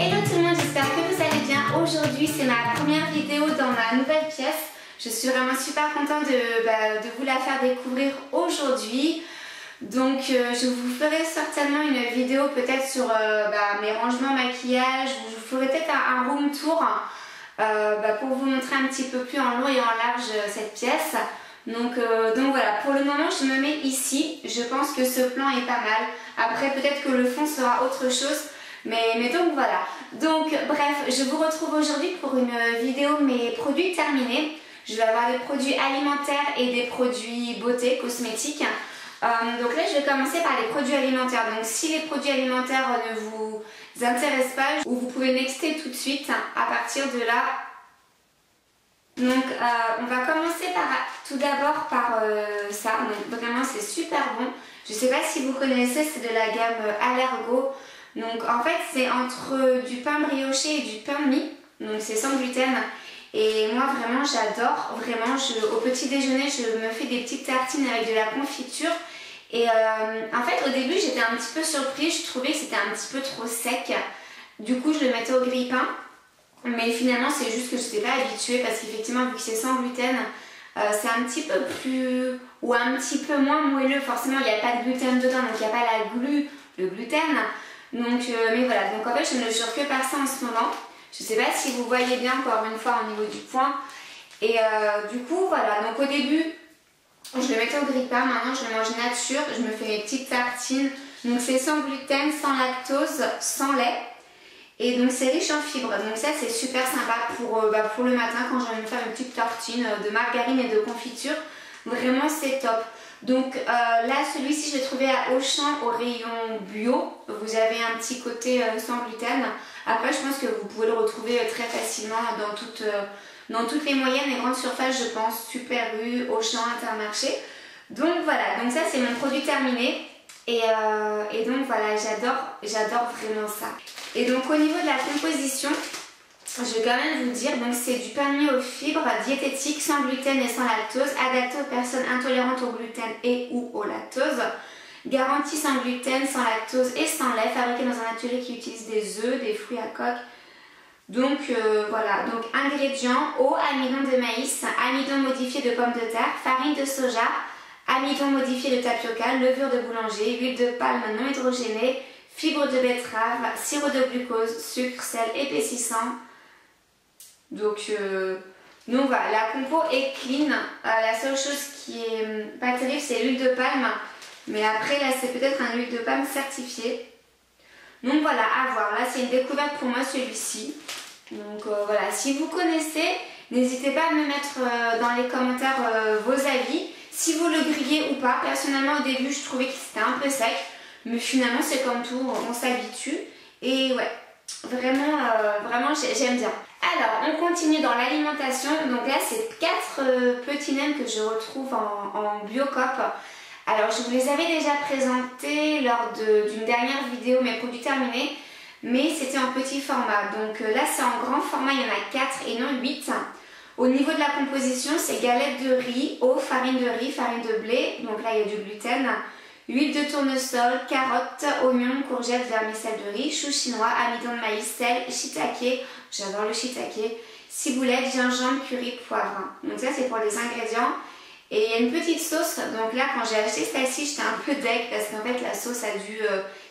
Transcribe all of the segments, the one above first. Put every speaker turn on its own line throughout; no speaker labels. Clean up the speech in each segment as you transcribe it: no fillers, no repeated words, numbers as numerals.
Hello tout le monde, j'espère que vous allez bien. Aujourd'hui c'est ma première vidéo dans ma nouvelle pièce. Je suis vraiment super contente de vous la faire découvrir aujourd'hui. Donc je vous ferai certainement une vidéo peut-être sur mes rangements maquillage. Je vous ferai peut-être un room tour pour vous montrer un petit peu plus en long et en large cette pièce. Donc voilà, pour le moment je me mets ici. Je pense que ce plan est pas mal. Après peut-être que le fond sera autre chose. Mais donc voilà. Donc bref, je vous retrouve aujourd'hui pour une vidéo mes produits terminés. Je vais avoir des produits alimentaires et des produits beauté, cosmétiques. Donc là je vais commencer par les produits alimentaires. Donc si les produits alimentaires ne vous intéressent pas, vous pouvez nexter tout de suite à partir de là. Donc on va commencer tout d'abord par ça. Donc vraiment c'est super bon. Je ne sais pas si vous connaissez, c'est de la gamme Allergo. Donc en fait c'est entre du pain brioché et du pain de mie. Donc c'est sans gluten. Et moi vraiment j'adore. Vraiment au petit déjeuner je me fais des petites tartines avec de la confiture. Et en fait au début j'étais un petit peu surprise. Je trouvais que c'était un petit peu trop sec. Du coup je le mettais au grille-pain. Mais finalement c'est juste que je n'étais pas habituée parce qu'effectivement vu que c'est sans gluten, c'est un petit peu plus ou un petit peu moins moelleux. Forcément il n'y a pas de gluten dedans, donc il n'y a pas le gluten. Donc mais voilà, donc en fait je ne jure que par ça en ce moment. Je ne sais pas si vous voyez bien encore une fois au niveau du point. Et du coup voilà, donc au début je le mettais au grille-pain, maintenant je le mange nature, je me fais mes petites tartines. Donc c'est sans gluten, sans lactose, sans lait. Et donc c'est riche en fibres, donc ça c'est super sympa pour le matin quand j'ai envie de me faire une petite tartine de margarine et de confiture. Vraiment c'est top. Donc là celui-ci je l'ai trouvé à Auchan au rayon bio. Vous avez un petit côté sans gluten. Après je pense que vous pouvez le retrouver très facilement dans toutes les moyennes et grandes surfaces je pense. Super U, Auchan, Intermarché. Donc voilà, donc ça c'est mon produit terminé. Et donc voilà, j'adore vraiment ça. Et donc au niveau de la composition, je vais quand même vous dire, donc c'est du pain de mie aux fibres, diététique, sans gluten et sans lactose, adapté aux personnes intolérantes au gluten et ou au lactose, garantie sans gluten, sans lactose et sans lait, fabriqué dans un atelier qui utilise des œufs, des fruits à coque. Donc voilà, donc ingrédients, eau, amidon de maïs, amidon modifié de pommes de terre, farine de soja, amidon modifié de tapioca, levure de boulanger, huile de palme non hydrogénée, fibres de betterave, sirop de glucose, sucre, sel épaississant. Donc voilà, la compo est clean. La seule chose qui est pas terrible c'est l'huile de palme. Mais après là c'est peut-être un huile de palme certifiée. Donc voilà, à voir. Là c'est une découverte pour moi celui-ci. Donc voilà, si vous connaissez, n'hésitez pas à me mettre dans les commentaires vos avis. Si vous le grillez ou pas. Personnellement au début je trouvais que c'était un peu sec. Mais finalement c'est comme tout, on s'habitue. Et ouais, vraiment j'aime bien. Alors on continue dans l'alimentation. Donc là c'est 4 petits nems que je retrouve en Biocop. Alors je vous les avais déjà présentés lors d'une dernière vidéo mes produits terminés. Mais c'était en petit format. Donc là c'est en grand format, il y en a 4 et non 8. Au niveau de la composition c'est galettes de riz, eau, farine de riz, farine de blé. Donc là il y a du gluten. Huile de tournesol, carottes, oignons, courgettes, vermicelle de riz, chou chinois, amidon de maïs, sel, shiitake, j'adore le shiitake, ciboulette, gingembre, curry, poivre. Donc ça c'est pour les ingrédients. Et il y a une petite sauce, donc là quand j'ai acheté celle-ci j'étais un peu deg parce qu'en fait la sauce a dû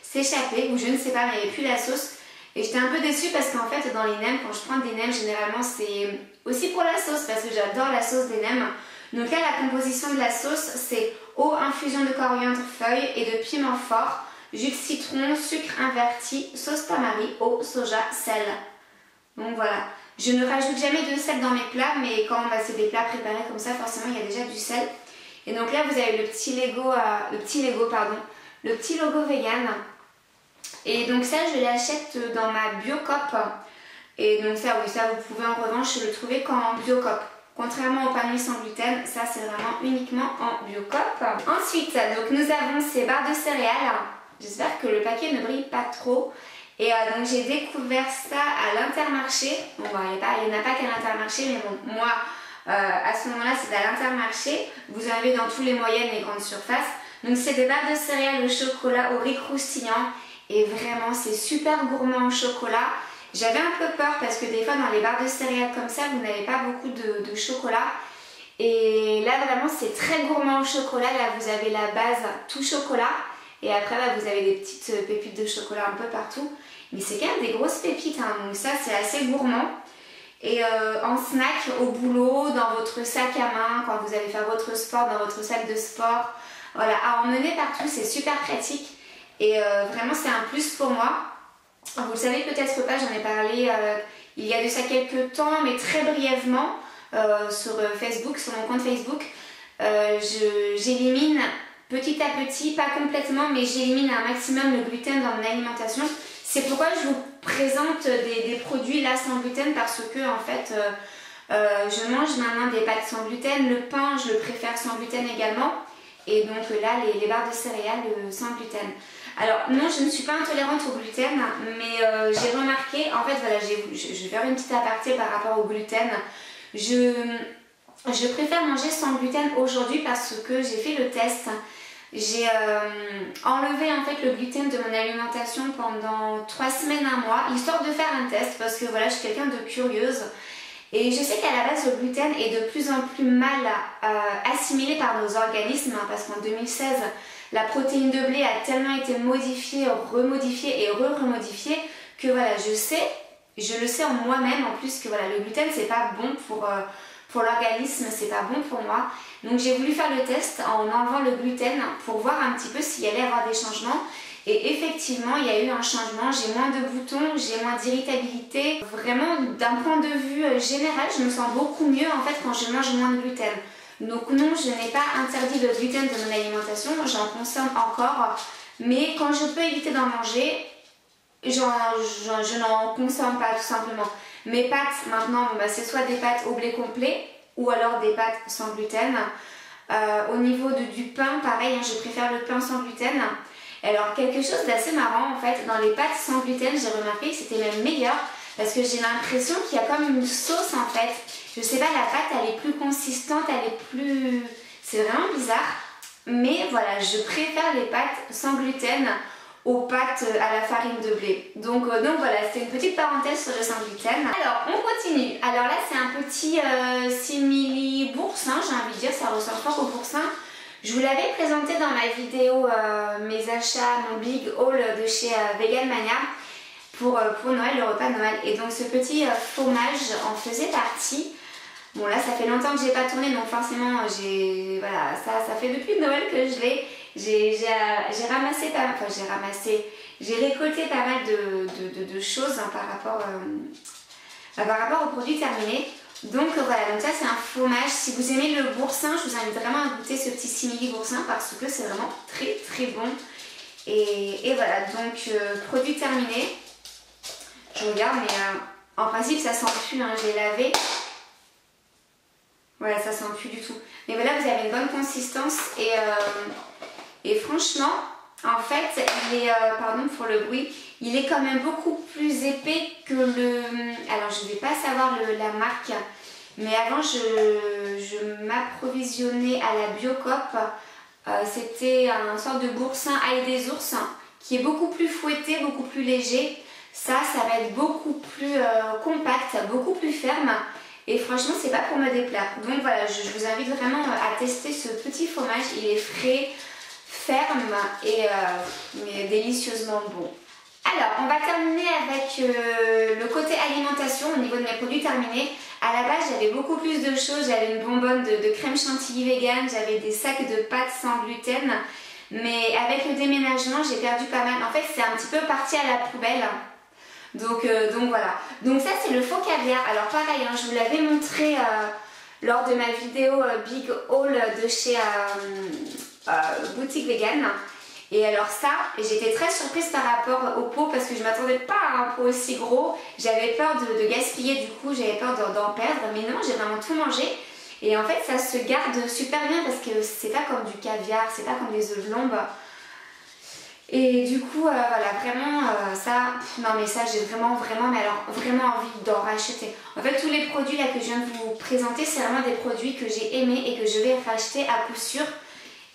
s'échapper ou je ne sais pas mais il n'y avait plus la sauce. Et j'étais un peu déçue parce qu'en fait dans les nems, quand je prends des nems généralement c'est aussi pour la sauce parce que j'adore la sauce des nems. Donc là la composition de la sauce c'est eau, infusion de coriandre, feuilles et de piment fort, jus de citron, sucre inverti, sauce tamari, eau, soja, sel. Donc voilà, je ne rajoute jamais de sel dans mes plats mais quand c'est des plats préparés comme ça forcément il y a déjà du sel. Et donc là vous avez le petit logo vegan. Et donc ça je l'achète dans ma Biocop. Et donc ça oui, ça vous pouvez en revanche le trouver qu'en Biocop. Contrairement au pain de mie sans gluten, ça c'est vraiment uniquement en Biocop. Ensuite, donc nous avons ces barres de céréales. J'espère que le papier ne brille pas trop. Et donc j'ai découvert ça à l'Intermarché. Bon, il n'y en a pas qu'à l'Intermarché, mais bon, moi à ce moment-là c'est à l'Intermarché. Vous en avez dans tous les moyennes et grandes surfaces. Donc c'est des barres de céréales au chocolat au riz croustillant. Et vraiment c'est super gourmand au chocolat. J'avais un peu peur parce que des fois dans les barres de céréales comme ça, vous n'avez pas beaucoup de chocolat. Et là vraiment c'est très gourmand au chocolat. Là vous avez la base tout chocolat. Et après bah, vous avez des petites pépites de chocolat un peu partout. Mais c'est quand même des grosses pépites, hein, donc ça c'est assez gourmand. Et en snack au boulot, dans votre sac à main, quand vous allez faire votre sport, dans votre sac de sport. Voilà, à emmener partout, c'est super pratique. Et vraiment c'est un plus pour moi. Vous le savez peut-être pas, j'en ai parlé il y a de ça quelques temps, mais très brièvement sur Facebook, sur mon compte Facebook. J'élimine petit à petit, pas complètement, mais j'élimine un maximum le gluten dans mon alimentation. C'est pourquoi je vous présente des produits là sans gluten, parce que en fait je mange maintenant des pâtes sans gluten, le pain je le préfère sans gluten également, et donc là les barres de céréales sans gluten. Alors non, je ne suis pas intolérante au gluten, mais j'ai remarqué, en fait voilà, je vais faire une petite aparté par rapport au gluten. Je préfère manger sans gluten aujourd'hui parce que j'ai fait le test. J'ai enlevé en fait le gluten de mon alimentation pendant 3 semaines, un mois, histoire de faire un test parce que voilà, je suis quelqu'un de curieuse. Et je sais qu'à la base, le gluten est de plus en plus mal assimilé par nos organismes, hein, parce qu'en 2016, la protéine de blé a tellement été modifiée, remodifiée et remodifiée que voilà, je le sais en moi-même en plus que voilà, le gluten c'est pas bon pour l'organisme, c'est pas bon pour moi. Donc j'ai voulu faire le test en enlevant le gluten pour voir un petit peu s'il y allait avoir des changements. Et effectivement, il y a eu un changement, j'ai moins de boutons, j'ai moins d'irritabilité. Vraiment, d'un point de vue général, je me sens beaucoup mieux en fait quand je mange moins de gluten. Donc non, je n'ai pas interdit le gluten de mon alimentation, j'en consomme encore. Mais quand je peux éviter d'en manger, je n'en consomme pas tout simplement. Mes pâtes maintenant, bah, c'est soit des pâtes au blé complet ou alors des pâtes sans gluten. Au niveau du pain, pareil, hein, je préfère le pain sans gluten. Alors quelque chose d'assez marrant en fait, dans les pâtes sans gluten, j'ai remarqué que c'était même meilleur parce que j'ai l'impression qu'il y a comme une sauce en fait. Je sais pas, la pâte elle est plus consistante, elle est plus... c'est vraiment bizarre. Mais voilà, je préfère les pâtes sans gluten aux pâtes à la farine de blé. Donc voilà, c'était une petite parenthèse sur le sans gluten. Alors, on continue. Alors là, c'est un petit simili boursin, j'ai envie de dire, ça ressemble fort au boursin. Je vous l'avais présenté dans ma vidéo, mes achats, mon big haul de chez Vegan Mania pour Noël, le repas de Noël. Et donc ce petit fromage en faisait partie. Bon là, ça fait longtemps que j'ai pas tourné, donc forcément, voilà, ça fait depuis Noël que je l'ai. J'ai ramassé pas mal, enfin j'ai récolté pas mal de choses hein, par rapport aux produits terminés. Donc voilà, donc ça c'est un fromage. Si vous aimez le boursin, je vous invite vraiment à goûter ce petit simili boursin parce que c'est vraiment très très bon. Et voilà, donc produit terminé. Je regarde, mais en principe ça sent plus, hein, je l'ai lavé. Voilà, ça sent plus du tout. Mais voilà, vous avez une bonne consistance et franchement, en fait, il est, pardon pour le bruit, il est quand même beaucoup plus épais que le... Alors, je ne vais pas savoir la marque, mais avant, je m'approvisionnais à la Biocoop. C'était un sorte de boursin ail des ours qui est beaucoup plus fouetté, beaucoup plus léger. Ça va être beaucoup plus compact, beaucoup plus ferme. Et franchement, c'est pas pour me déplaire. Donc voilà, je vous invite vraiment à tester ce petit fromage. Il est frais, ferme et mais délicieusement bon. Alors, on va terminer avec le côté alimentation au niveau de mes produits terminés. À la base, j'avais beaucoup plus de choses. J'avais une bonbonne de crème chantilly vegan, j'avais des sacs de pâtes sans gluten. Mais avec le déménagement, j'ai perdu pas mal. En fait, c'est un petit peu parti à la poubelle. Donc voilà. Donc ça, c'est le faux caviar. Alors pareil, hein, je vous l'avais montré lors de ma vidéo Big Haul de chez Boutique Vegan. Et alors ça, j'étais très surprise par rapport au pot parce que je ne m'attendais pas à un pot aussi gros. J'avais peur de gaspiller, du coup j'avais peur d'en perdre, mais non, j'ai vraiment tout mangé. Et en fait ça se garde super bien parce que c'est pas comme du caviar, c'est pas comme des œufs de lombe. Et du coup voilà, vraiment ça, non mais ça j'ai vraiment mais alors vraiment envie d'en racheter. En fait tous les produits là que je viens de vous présenter, c'est vraiment des produits que j'ai aimés et que je vais racheter à coup sûr.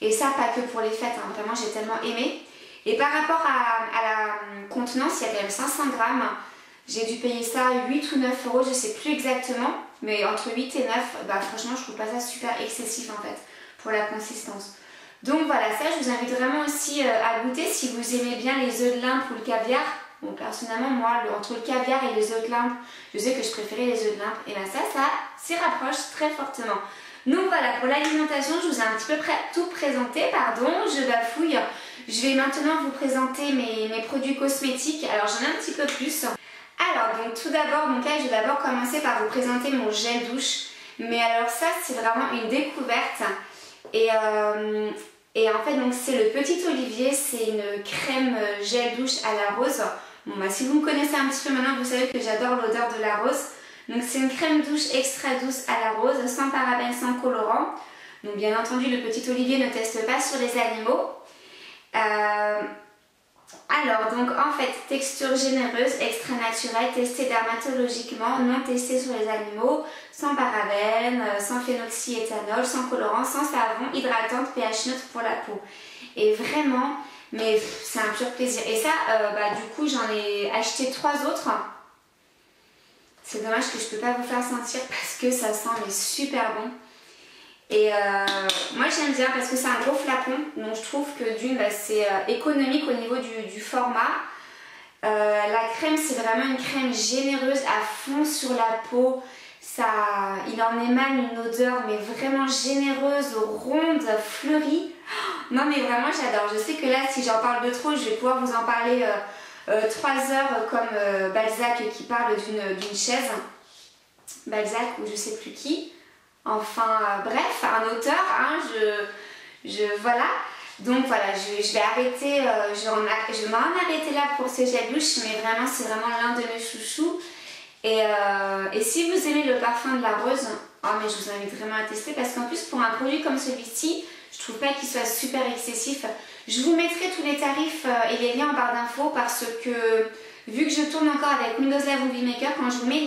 Et ça, pas que pour les fêtes, hein. Vraiment j'ai tellement aimé. Et par rapport à la contenance, il y a quand même 500 grammes. J'ai dû payer ça 8 ou 9 euros, je sais plus exactement. Mais entre 8 et 9, bah franchement je trouve pas ça super excessif en fait pour la consistance. Donc voilà, ça je vous invite vraiment aussi à goûter si vous aimez bien les œufs de limpe ou le caviar. Bon personnellement moi entre le caviar et les œufs de limpe, je sais que je préférais les œufs de limpe. Et bien ça s'y rapproche très fortement. Donc voilà, pour l'alimentation je vous ai un petit peu tout présenté, pardon, je bafouille. Je vais maintenant vous présenter mes produits cosmétiques, alors j'en ai un petit peu plus. Alors donc tout d'abord, donc là je vais d'abord commencer par vous présenter mon gel douche. Mais alors ça c'est vraiment une découverte. Et en fait donc c'est le Petit Olivier, c'est une crème gel douche à la rose. Bon bah si vous me connaissez un petit peu maintenant, vous savez que j'adore l'odeur de la rose. Donc c'est une crème douche extra douce à la rose, sans parabènes, sans colorant. Donc bien entendu le Petit Olivier ne teste pas sur les animaux. Alors donc en fait texture généreuse, extra naturelle, testée dermatologiquement, non testée sur les animaux, sans parabènes, sans phénoxyéthanol, sans colorant, sans savon, hydratante, pH neutre pour la peau. Et vraiment, mais c'est un pur plaisir. Et ça, du coup j'en ai acheté 3 autres. C'est dommage que je ne peux pas vous faire sentir parce que ça sent mais super bon. Et moi j'aime bien parce que c'est un gros flacon, donc je trouve que d'une c'est économique au niveau du format. La crème c'est vraiment une crème généreuse à fond sur la peau. Il en émane une odeur mais vraiment généreuse, ronde, fleurie. Non mais vraiment j'adore. Je sais que là si j'en parle de trop je vais pouvoir vous en parler 3 heures comme Balzac qui parle d'une chaise. Balzac ou je sais plus qui. Enfin bref, un auteur, hein, voilà. Donc voilà, je vais arrêter, je m'en arrêter là pour ce gel douche, mais vraiment c'est vraiment l'un de mes chouchous. Et si vous aimez le parfum de la rose, oh, mais je vous invite vraiment à tester parce qu'en plus pour un produit comme celui-ci, je trouve pas qu'il soit super excessif. Je vous mettrai tous les tarifs et les liens en barre d'infos parce que vu que je tourne encore avec Windows Live Movie Maker, quand je vous mets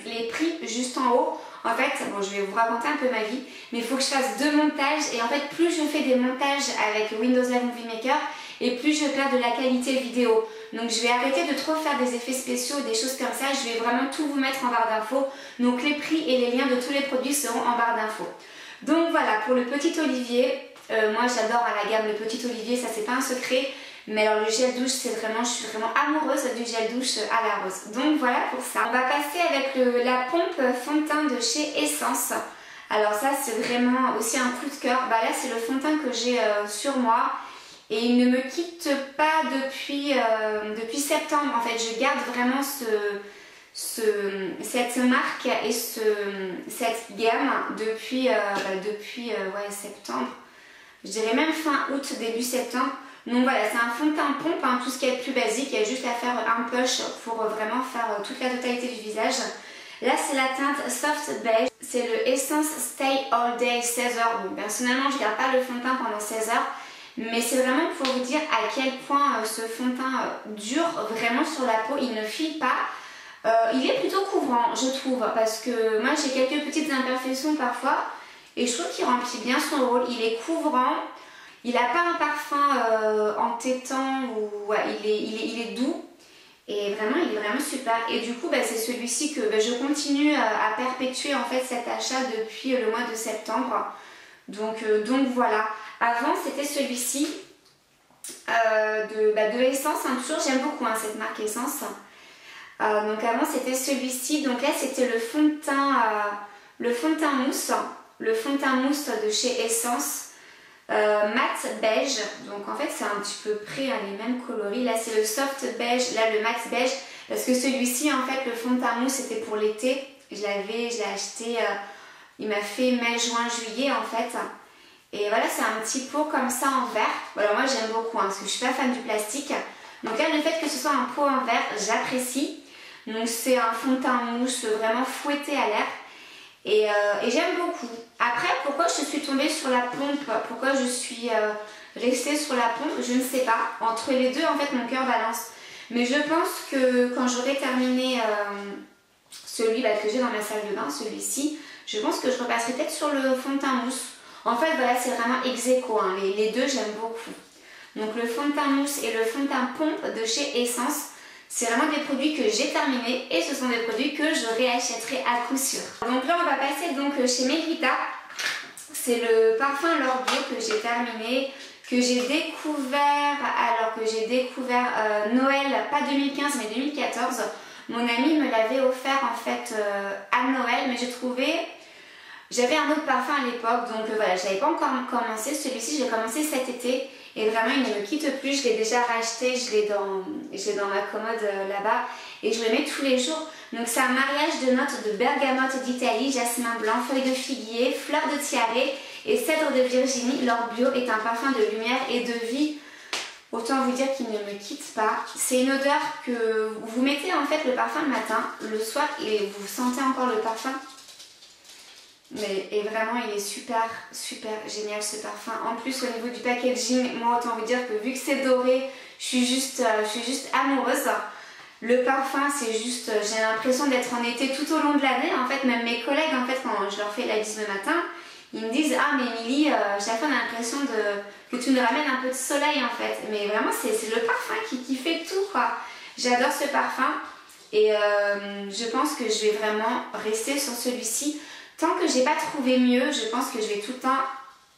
les prix juste en haut, en fait, bon, je vais vous raconter un peu ma vie, mais il faut que je fasse 2 montages et en fait plus je fais des montages avec Windows Live Movie Maker et plus je perds de la qualité vidéo. Donc je vais arrêter de trop faire des effets spéciaux, des choses comme ça, je vais vraiment tout vous mettre en barre d'infos. Donc les prix et les liens de tous les produits seront en barre d'infos. Donc voilà, pour le Petit Olivier, moi j'adore la gamme le Petit Olivier, ça c'est pas un secret. Mais alors le gel douche, c'est vraiment, je suis vraiment amoureuse du gel douche à la rose. Donc voilà pour ça. On va passer avec la pompe fond de teint de chez Essence. Alors ça c'est vraiment aussi un coup de cœur. Bah là c'est le fond de teint que j'ai sur moi. Et il ne me quitte pas depuis septembre. En fait je garde vraiment cette marque et cette gamme depuis septembre. Je dirais même fin août, début septembre. Donc voilà, c'est un fond de teint pompe, hein, tout ce qui est plus basique, il y a juste à faire un push pour vraiment faire toute la totalité du visage. Là c'est la teinte Soft Beige, c'est le Essence Stay All Day 16 heures. Bon, personnellement je ne garde pas le fond de teint pendant 16 heures, mais c'est vraiment pour vous dire à quel point ce fond de teint dure vraiment sur la peau, il ne file pas. Il est plutôt couvrant je trouve, parce que moi j'ai quelques petites imperfections parfois, et je trouve qu'il remplit bien son rôle, il est couvrant. Il n'a pas un parfum entêtant, ou ouais, il est doux et vraiment il est vraiment super. Et du coup c'est celui-ci que je continue à perpétuer en fait cet achat depuis le mois de septembre. Donc voilà. Avant c'était celui-ci de Essence, hein, toujours j'aime beaucoup hein, cette marque Essence. Donc avant c'était celui-ci, donc là c'était le fond de teint mousse, le fond de teint mousse de chez Essence. Mat beige, donc en fait c'est un petit peu près hein, les mêmes coloris. Là c'est le soft beige, là le mat beige, parce que celui-ci en fait le fond de teint mousse c'était pour l'été. Je l'ai acheté, il m'a fait mai, juin, juillet en fait. Et voilà, c'est un petit pot comme ça en verre. Alors moi j'aime beaucoup hein, parce que je suis pas fan du plastique. Donc là le fait que ce soit un pot en verre, j'apprécie. Donc c'est un fond de teint mousse vraiment fouetté à l'air. Et j'aime beaucoup. Après, pourquoi je suis tombée sur la pompe, pourquoi je suis restée sur la pompe, je ne sais pas. Entre les deux, en fait, mon cœur balance. Mais je pense que quand j'aurai terminé celui que j'ai dans ma salle de bain, celui-ci, je pense que je repasserai peut-être sur le fond de teint mousse. En fait, voilà, c'est vraiment ex aequo, hein. Les deux, j'aime beaucoup. Donc le fond de teint mousse et le fond de teint pompe de chez Essence, C'est vraiment des produits que j'ai terminés et ce sont des produits que je réachèterai à coup sûr. Donc là on va passer donc chez Megrita. C'est le parfum L'Or Bio que j'ai terminé, que j'ai découvert, alors que j'ai découvert Noël, pas 2015 mais 2014. Mon ami me l'avait offert en fait à Noël, mais j'ai trouvé... J'avais un autre parfum à l'époque, donc voilà, je n'avais pas encore commencé. Celui-ci, je l'ai commencé cet été et vraiment il ne me quitte plus. Je l'ai déjà racheté, je l'ai dans ma commode là-bas et je le mets tous les jours. Donc c'est un mariage de notes de bergamote d'Italie, jasmin blanc, feuilles de figuier, fleurs de tiare et cèdre de Virginie. L'Or Bio est un parfum de lumière et de vie. Autant vous dire qu'il ne me quitte pas. C'est une odeur que vous mettez en fait le parfum le matin, le soir et vous sentez encore le parfum. Et vraiment il est super génial ce parfum. En plus au niveau du packaging, moi autant vous dire que vu que c'est doré, je suis juste amoureuse. Le parfum c'est juste, j'ai l'impression d'être en été tout au long de l'année. En fait même mes collègues en fait quand je leur fais la bise le matin, ils me disent ah mais Émilie, chaque fois on a l'impression que tu nous ramènes un peu de soleil en fait. Mais vraiment c'est le parfum qui fait tout quoi. J'adore ce parfum et je pense que je vais vraiment rester sur celui-ci. Tant que j'ai pas trouvé mieux, je pense que je vais tout le temps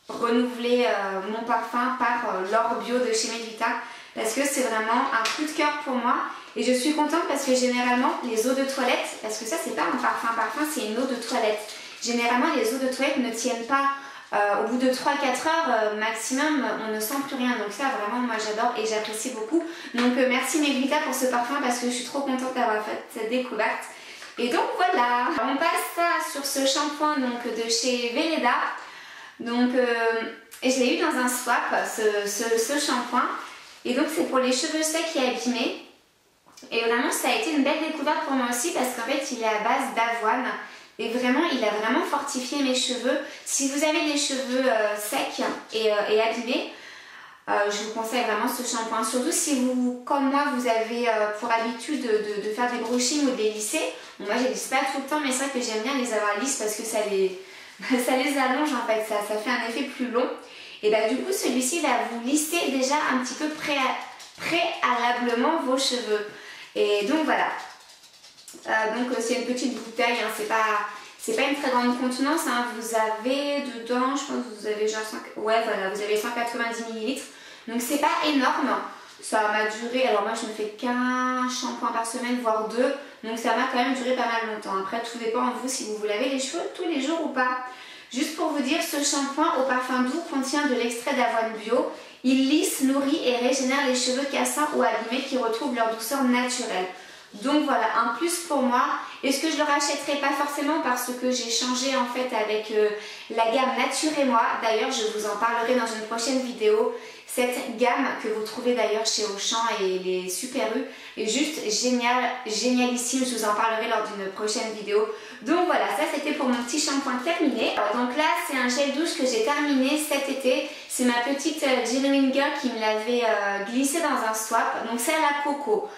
renouveler mon parfum par L'Or Bio de chez Megrita parce que c'est vraiment un coup de cœur pour moi et je suis contente parce que généralement les eaux de toilette, parce que ça c'est pas un parfum, c'est une eau de toilette. Généralement les eaux de toilette ne tiennent pas, au bout de 3-4 heures maximum on ne sent plus rien, donc ça vraiment moi j'adore et j'apprécie beaucoup. Donc merci Megrita pour ce parfum parce que je suis trop contente d'avoir fait cette découverte. Et donc voilà, on passe sur ce shampoing donc, de chez Velleda. Donc je l'ai eu dans un swap, ce shampoing. Et donc c'est pour les cheveux secs et abîmés. Et vraiment ça a été une belle découverte pour moi aussi parce qu'en fait il est à base d'avoine. Et vraiment il a vraiment fortifié mes cheveux. Si vous avez les cheveux secs et abîmés, je vous conseille vraiment ce shampoing, surtout si vous, comme moi, vous avez pour habitude de faire des brushings ou des lissés. Bon, moi, je les lisse pas tout le temps, mais c'est vrai que j'aime bien les avoir lisses parce que ça les allonge en fait, ça fait un effet plus long. Et bah du coup, celui-ci va vous lisser déjà un petit peu préalablement vos cheveux. Et donc voilà. Donc c'est une petite bouteille, hein, c'est pas une très grande contenance, hein. Vous avez dedans, je pense que vous avez genre vous avez 190 ml. Donc c'est pas énorme. Ça m'a duré, alors moi je me fais qu'un shampoing par semaine, voire 2. Donc ça m'a quand même duré pas mal longtemps. Après tout dépend de vous si vous vous lavez les cheveux tous les jours ou pas. Juste pour vous dire, ce shampoing au parfum doux contient de l'extrait d'avoine bio. Il lisse, nourrit et régénère les cheveux cassants ou abîmés qui retrouvent leur douceur naturelle. Donc voilà, un plus pour moi. Est-ce que je le rachèterai? Pas forcément parce que j'ai changé en fait avec la gamme Nature et Moi. D'ailleurs, je vous en parlerai dans une prochaine vidéo. Cette gamme que vous trouvez d'ailleurs chez Auchan et les Super U est juste génialissime. Je vous en parlerai lors d'une prochaine vidéo. Donc voilà, ça c'était pour mon petit shampoing terminé. Donc là, c'est un gel douche que j'ai terminé cet été. C'est ma petite Genuine Girl qui me l'avait glissé dans un swap. Donc c'est à la coco.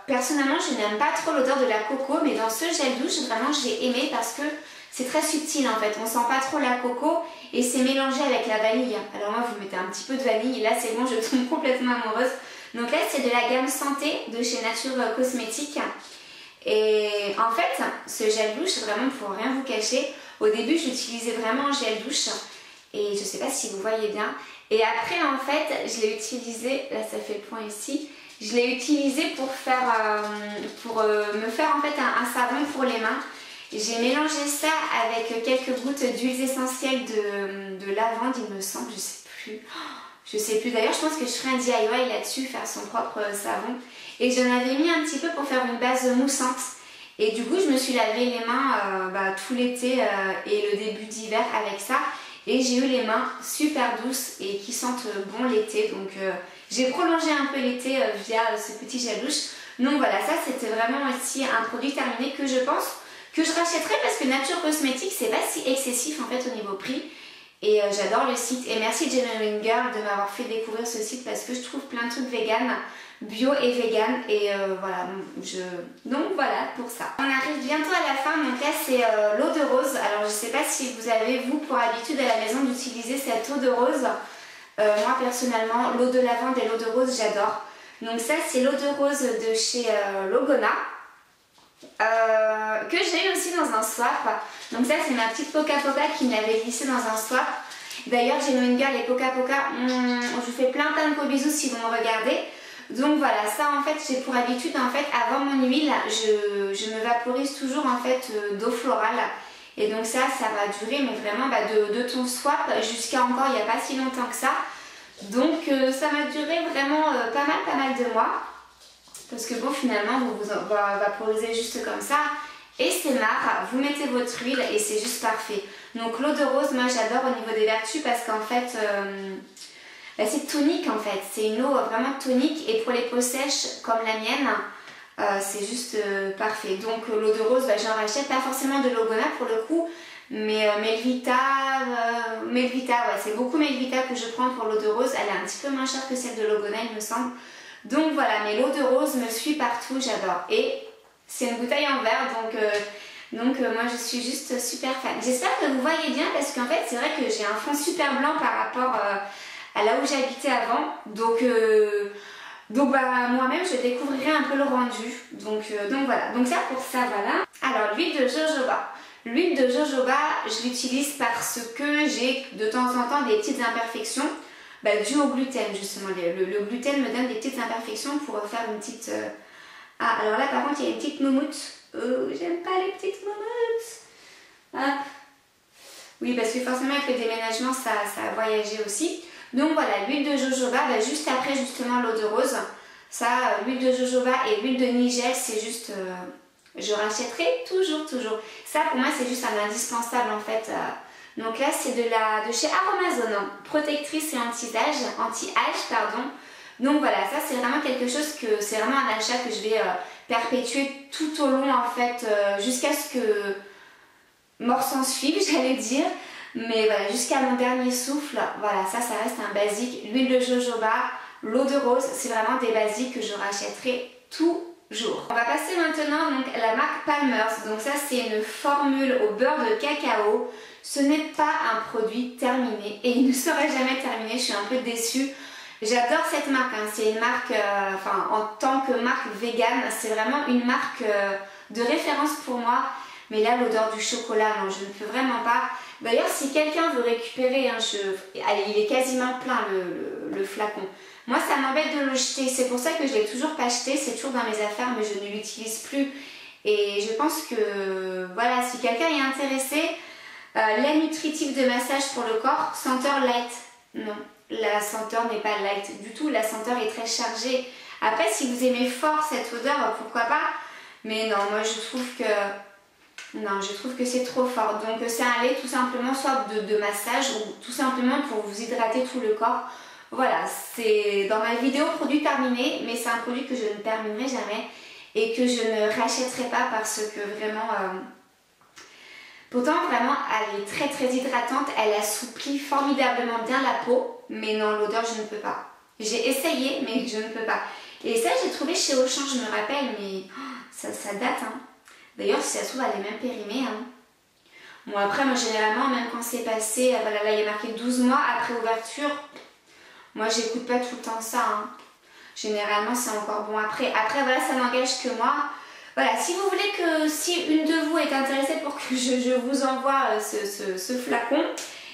Personnellement je n'aime pas trop l'odeur de la coco, mais dans ce gel douche vraiment j'ai aimé parce que c'est très subtil en fait, on sent pas trop la coco et c'est mélangé avec la vanille. Alors moi vous mettez un petit peu de vanille et là c'est bon, je tombe complètement amoureuse. Donc là c'est de la gamme santé de chez Nature Cosmétique et en fait ce gel douche, vraiment pour rien vous cacher, au début j'utilisais vraiment un gel douche et je sais pas si vous voyez bien, et après en fait je l'ai utilisé, là ça fait le point ici. Je l'ai utilisé pour me faire en fait un savon pour les mains. J'ai mélangé ça avec quelques gouttes d'huiles essentielles de lavande, il me semble, je sais plus. Je sais plus, d'ailleurs je pense que je ferai un DIY là-dessus, faire son propre savon. Et j'en avais mis un petit peu pour faire une base moussante. Et du coup je me suis lavé les mains tout l'été et le début d'hiver avec ça. Et j'ai eu les mains super douces et qui sentent bon l'été. Donc j'ai prolongé un peu l'été via ce petit gel douche. Donc voilà, ça c'était vraiment aussi un produit terminé que je pense que je rachèterai parce que Nature Cosmétique c'est pas si excessif en fait au niveau prix. Et j'adore le site. Et merci Genuine Girl de m'avoir fait découvrir ce site parce que je trouve plein de trucs vegan, bio et vegan. Et voilà, donc voilà pour ça. On arrive bientôt à la fin, donc là c'est l'eau de rose. Alors je sais pas si vous avez vous pour habitude à la maison d'utiliser cette eau de rose. Moi personnellement l'eau de lavande et l'eau de rose j'adore. Donc ça c'est l'eau de rose de chez Logona. Que j'ai eu aussi dans un swap. Donc ça c'est ma petite Poca Poca qui me l'avait glissé dans un swap. D'ailleurs j'ai une girl et Poca Poca, je vous fais plein de gros bisous si vous me regardez. Donc voilà, ça en fait j'ai pour habitude en fait avant mon huile, je me vaporise toujours en fait d'eau florale. Et donc ça va durer mais vraiment de ton swap jusqu'à encore il n'y a pas si longtemps que ça. Donc ça m'a duré vraiment pas mal de mois. Parce que bon finalement vous vous vaporisez juste comme ça. Et c'est marre, vous mettez votre huile et c'est juste parfait. Donc l'eau de rose, moi j'adore au niveau des vertus parce qu'en fait c'est tonique en fait. C'est une eau vraiment tonique et pour les peaux sèches comme la mienne, c'est juste parfait. Donc l'eau de rose, j'en rachète pas forcément de Logona pour le coup, mais Melvita, ouais, c'est beaucoup Melvita que je prends pour l'eau de rose. Elle est un petit peu moins chère que celle de Logona il me semble. Donc voilà, mais l'eau de rose me suit partout, j'adore. Et c'est une bouteille en verre, donc moi je suis juste super fan. J'espère que vous voyez bien parce qu'en fait c'est vrai que j'ai un fond super blanc par rapport à là où j'habitais avant. Donc moi-même je découvrirai un peu le rendu. Donc voilà, donc ça pour ça voilà. Alors l'huile de jojoba. L'huile de jojoba je l'utilise parce que j'ai de temps en temps des petites imperfections. Dû au gluten justement, le gluten me donne des petites imperfections pour faire une petite... Ah alors là par contre il y a une petite moumoute, j'aime pas les petites moumoutes. Hop. Oui parce que forcément avec le déménagement ça a voyagé aussi. Donc voilà, l'huile de jojoba, juste après justement l'eau de rose, ça l'huile de jojoba et l'huile de nigel c'est juste... je rachèterai toujours. Ça pour moi c'est juste un indispensable en fait. Donc là c'est de chez Aromazone, protectrice et anti-âge pardon. Donc voilà, ça c'est vraiment quelque chose que c'est vraiment un achat que je vais perpétuer tout au long en fait, jusqu'à ce que mort s'en suive j'allais dire. Mais voilà, jusqu'à mon dernier souffle, voilà, ça reste un basique. L'huile de jojoba, l'eau de rose, c'est vraiment des basiques que je rachèterai toujours. On va passer maintenant donc à la marque Palmer's. Donc ça c'est une formule au beurre de cacao. Ce n'est pas un produit terminé et il ne sera jamais terminé, je suis un peu déçue. J'adore cette marque, hein. C'est une marque, en tant que marque vegan, c'est vraiment une marque de référence pour moi. Mais là l'odeur du chocolat, non je ne peux vraiment pas. D'ailleurs si quelqu'un veut récupérer, allez, il est quasiment plein le flacon. Moi ça m'embête de le jeter, c'est pour ça que je ne l'ai toujours pas acheté, c'est toujours dans mes affaires mais je ne l'utilise plus. Et je pense que voilà, si quelqu'un est intéressé, lait nutritif de massage pour le corps, senteur light, non, la senteur n'est pas light du tout, la senteur est très chargée. Après si vous aimez fort cette odeur, pourquoi pas, mais non, moi je trouve que c'est trop fort. Donc c'est un lait tout simplement soit de massage ou tout simplement pour vous hydrater tout le corps. Voilà, c'est dans ma vidéo produit terminé, mais c'est un produit que je ne terminerai jamais et que je ne rachèterai pas parce que vraiment... Pourtant vraiment elle est très hydratante, elle assouplit formidablement bien la peau, mais non l'odeur je ne peux pas. J'ai essayé mais je ne peux pas. Et ça j'ai trouvé chez Auchan, je me rappelle, mais ça date hein. D'ailleurs si ça se trouve elle est même périmée hein. Bon après moi généralement même quand c'est passé, voilà là il y a marqué 12 mois après ouverture, moi j'écoute pas tout le temps ça hein. Généralement c'est encore bon après voilà ça n'engage que moi. Voilà, si vous voulez que, si une de vous est intéressée pour que je vous envoie ce flacon,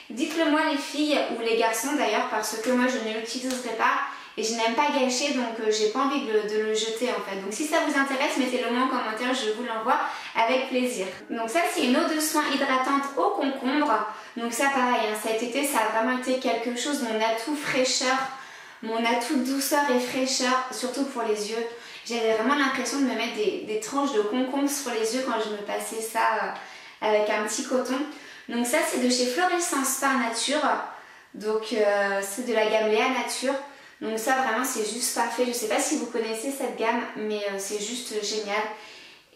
dites-le moi les filles ou les garçons d'ailleurs parce que moi je ne l'utiliserai pas et je n'aime pas gâcher donc j'ai pas envie de le jeter en fait. Donc si ça vous intéresse, mettez-le moi en commentaire, je vous l'envoie avec plaisir. Donc ça c'est une eau de soin hydratante au concombre. Donc ça pareil, hein, cet été ça a vraiment été quelque chose, mon atout fraîcheur, mon atout douceur et fraîcheur, surtout pour les yeux. J'avais vraiment l'impression de me mettre des tranches de concombre sur les yeux quand je me passais ça avec un petit coton. Donc ça c'est de chez Florescence par Nature. Donc c'est de la gamme Léa Nature. Donc ça vraiment c'est juste parfait. Je ne sais pas si vous connaissez cette gamme mais c'est juste génial.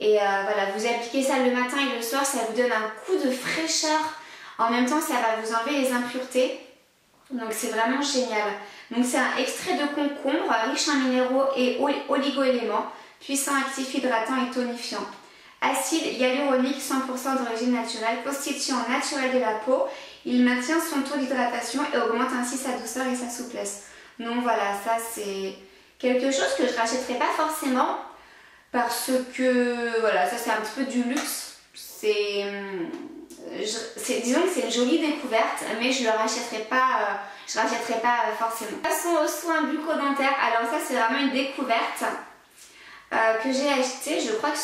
Et voilà, vous appliquez ça le matin et le soir, ça vous donne un coup de fraîcheur. En même temps ça va vous enlever les impuretés. Donc c'est vraiment génial. Donc c'est un extrait de concombre riche en minéraux et oligo-éléments, puissant, actif, hydratant et tonifiant. Acide hyaluronique 100% d'origine naturelle, constituant naturel de la peau, il maintient son taux d'hydratation et augmente ainsi sa douceur et sa souplesse. Donc voilà, ça quelque chose que je rachèterai pas forcément parce que voilà, ça c'est un petit peu du luxe. Disons que c'est une jolie découverte, mais je ne le rachèterai pas, forcément. Passons aux soins bucco-dentaires. Alors ça c'est vraiment une découverte que j'ai acheté, je crois que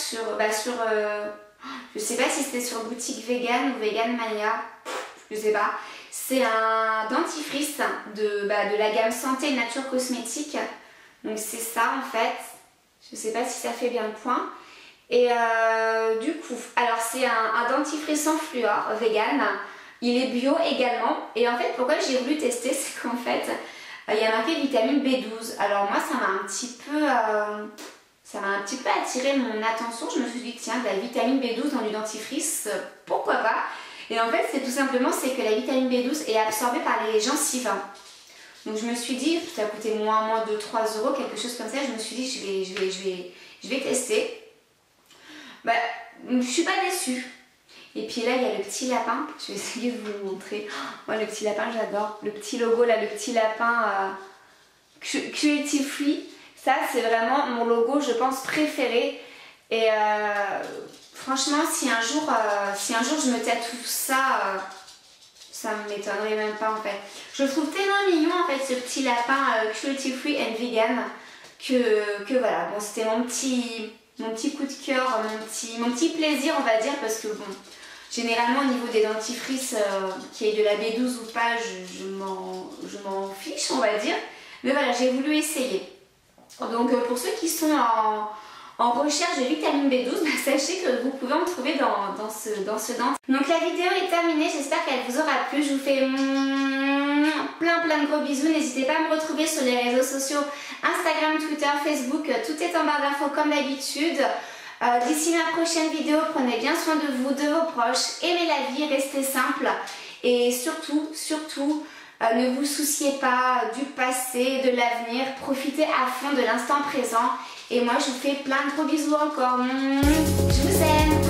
je sais pas si c'était sur boutique vegan ou Vegan Mania, je sais pas. C'est un dentifrice de la gamme Santé Nature Cosmétique. Donc c'est ça en fait. Je sais pas si ça fait bien le point. Et du coup, alors c'est un dentifrice sans fluor vegan. Il est bio également. Et en fait, pourquoi j'ai voulu tester, c'est qu'en fait, il y a marqué vitamine B12. Alors moi, ça m'a un petit peu attiré mon attention. Je me suis dit, tiens, de la vitamine B12 dans du dentifrice, pourquoi pas? Et en fait, c'est tout simplement, c'est que la vitamine B12 est absorbée par les gencives. Donc je me suis dit, ça a coûté moins de 3 €, quelque chose comme ça. Je me suis dit, je vais tester. Je suis pas déçue. Et puis là, il y a le petit lapin. Je vais essayer de vous le montrer. Moi, le petit lapin, j'adore. Le petit logo là, le petit lapin cruelty free. Ça, c'est vraiment mon logo, je pense, préféré. Et franchement, si un jour je me tatoue ça, ça ne m'étonnerait même pas en fait. Je le trouve tellement mignon en fait, ce petit lapin cruelty free and vegan, que voilà. Bon, c'était mon petit coup de cœur, mon petit plaisir, on va dire, parce que bon, généralement au niveau des dentifrices, qu'il y ait de la B12 ou pas, je m'en fiche, on va dire. Mais voilà, j'ai voulu essayer. Donc pour ceux qui sont en recherche de vitamine B12, sachez que vous pouvez en trouver dans ce dentifrice. Donc la vidéo est terminée, j'espère qu'elle vous aura plu. Je vous fais plein de gros bisous. N'hésitez pas à me retrouver sur les réseaux sociaux, Instagram, Twitter, Facebook, tout est en barre d'infos comme d'habitude. D'ici ma prochaine vidéo, prenez bien soin de vous, de vos proches, aimez la vie, restez simple et surtout, ne vous souciez pas du passé, de l'avenir, profitez à fond de l'instant présent. Et moi je vous fais plein de gros bisous encore. Je vous aime.